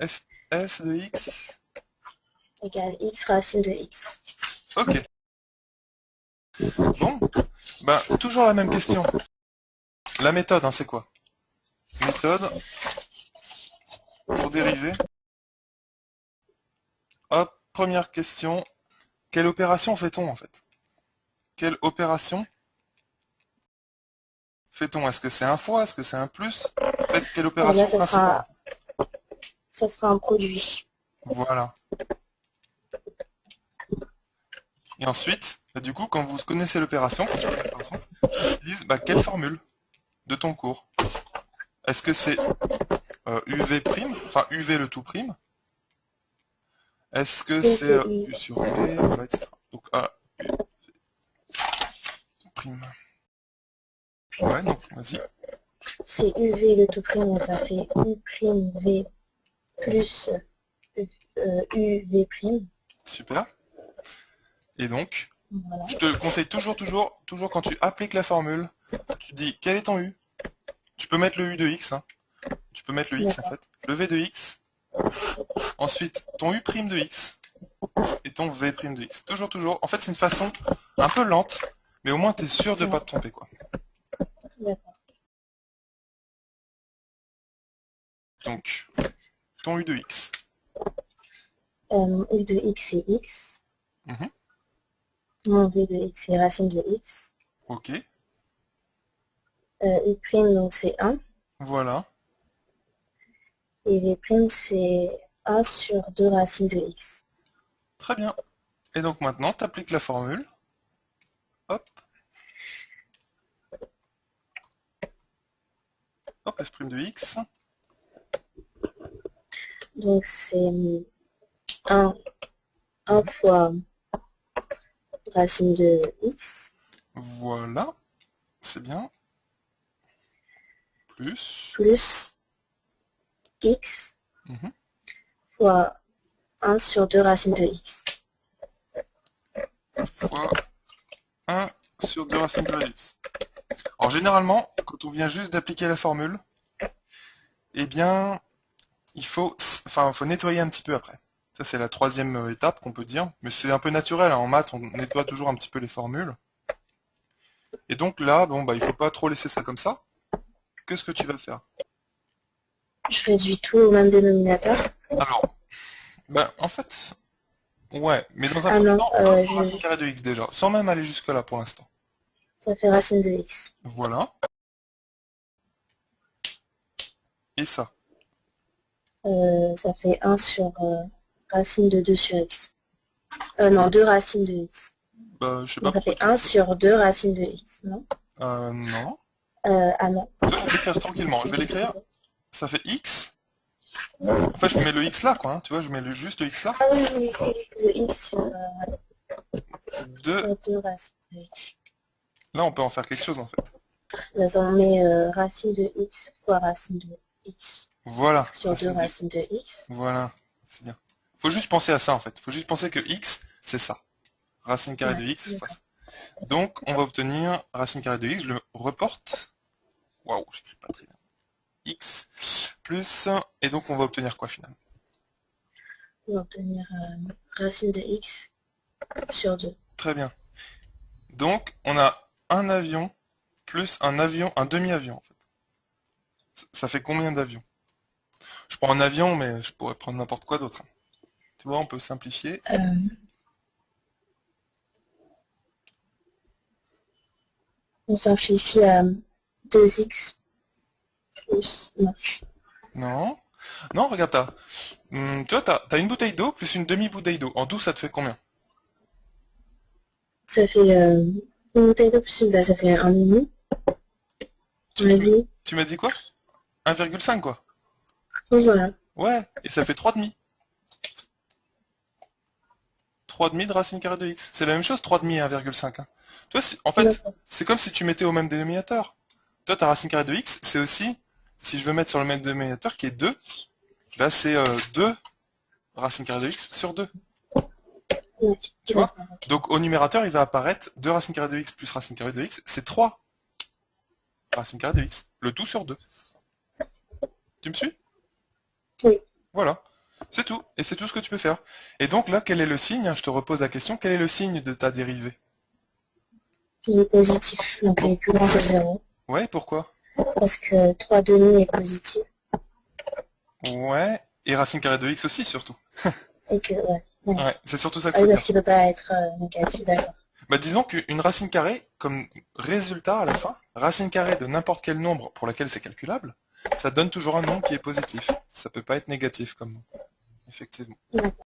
f de x égale x racine de x. Ok. Bon, bah toujours la même question. La méthode, hein, c'est quoi? Méthode pour dériver. Hop, première question. Quelle opération fait-on en fait? Quelle opération fait-on? Est-ce que c'est un fois? Est-ce que c'est un plus? En fait, quelle Là, opération principale? ça sera un produit. Voilà. Et ensuite, bah, du coup, quand vous connaissez l'opération, quand tu connais l'opération, tu utilises quelle formule de ton cours? Est-ce que c'est UV prime, enfin UV le tout prime? Est-ce que Donc, c'est c'est U. U sur V, voilà, etc. Donc A, U prime. Ouais, donc vas-y. C'est UV le tout prime, donc ça fait U prime V Mhm. plus UV prime. Super. Et donc, Voilà. je te conseille toujours quand tu appliques la formule, tu dis quel est ton U? Tu peux mettre le U de X, hein. Tu peux mettre le X en D'accord. fait. Le V de X. Ensuite, ton U prime de X et ton V prime de X. Toujours. En fait, c'est une façon un peu lente, mais au moins tu es sûr de pas te Ouais. tromper, quoi. D'accord. Donc, ton U de X. U de x c'est x. Mhm. Mon V de x c'est racine de x. Ok. U prime, donc c'est 1. Voilà. Et V prime, c'est 1 sur 2 racines de x. Très bien. Et donc maintenant, tu appliques la formule. Hop, hop, f' de x. Donc c'est 1, 1 Mhm. fois racine de x Voilà, c'est bien. Plus. plus x Mhm. fois 1 sur 2 racines de x. Fois 1 sur 2 racines carrées de x. Alors généralement, quand on vient juste d'appliquer la formule, eh bien, faut nettoyer un petit peu après. Ça, c'est la troisième étape qu'on peut dire. Mais c'est un peu naturel, hein. En maths, on nettoie toujours un petit peu les formules. Et donc là, bon, il faut pas trop laisser ça comme ça. Qu'est-ce que tu vas faire? Je réduis tout au même dénominateur. Alors, en fait, ouais, mais dans un Ah premier non, temps, 1 fois racine carrée de x déjà, sans même aller jusque-là pour l'instant. ça fait racine de x. Voilà, et ça. Ça fait 1 sur racine de 2 sur x. Non, 2 racines de x. Je sais pas Donc ça pourquoi fait tu dis 1 ça. sur 2 racines de x, non? Non. Ah non. Toi, je vais l'écrire tranquillement. Je vais l'écrire, ça fait x. En fait, je mets le x là, quoi, hein, tu vois, je mets juste le x là. Ah oui, oui, oui, de x De, sur 2 racines de x. là, on peut en faire quelque chose, en fait. Là, on met racine de x fois racine de x Voilà, sur 2 racine de, racines de x. voilà, c'est bien. Faut juste penser à ça, en fait. Faut juste penser que x, c'est ça. Racine carrée de Ouais, x fois d'accord. ça. Donc, on va obtenir racine carrée de x, je le reporte. Waouh, j'écris pas très bien. X plus, et donc on va obtenir quoi finalement? On va obtenir racine de x sur 2. Très bien. Donc, on a un avion plus un avion, un demi-avion en fait. Ça fait combien d'avions? Je prends un avion, mais je pourrais prendre n'importe quoi d'autre, hein. Tu vois, on peut simplifier. On simplifie à 2x plus... Non. Non. Non, regarde, tu vois, t'as une bouteille d'eau plus une demi-bouteille d'eau. En 12, ça te fait combien? Ça fait une bouteille d'eau plus une, bah, ça fait un demi. Tu, Un et tu, demi. tu m'as dit quoi? 1,5 quoi. Donc voilà. Ouais, et ça fait 3,5. 3,5 de racine carrée de x. C'est la même chose, 3,5 et 1,5, hein. Toi, en fait, D'accord. c'est comme si tu mettais au même dénominateur. Toi, ta racine carrée de x, c'est aussi, si je veux mettre sur le même dénominateur qui est 2, là c'est 2 racine carrée de x sur 2. Ouais, Tu vois? d'accord, ok. Donc au numérateur, il va apparaître 2 racine carrée de x plus racine carrée de x, c'est 3 racine carrée de x. Le tout sur 2. Tu me suis? Oui. Voilà. C'est tout. Et c'est tout ce que tu peux faire. Et donc là, quel est le signe? Je te repose la question. Quel est le signe de ta dérivée? Il est positif, donc il est plus grand que 0. Ouais, pourquoi? Parce que 3 demi est positif. Ouais. Et racine carrée de x aussi, surtout. Et que, ouais. Ouais, c'est surtout ça qu'il Ah faut oui, parce dire. qu'il ne peut pas être négatif, d'accord. Bah disons qu'une racine carrée, comme résultat à la fin, racine carrée de n'importe quel nombre pour lequel c'est calculable, ça donne toujours un nombre qui est positif. Ça peut pas être négatif comme nom. Effectivement. D'accord.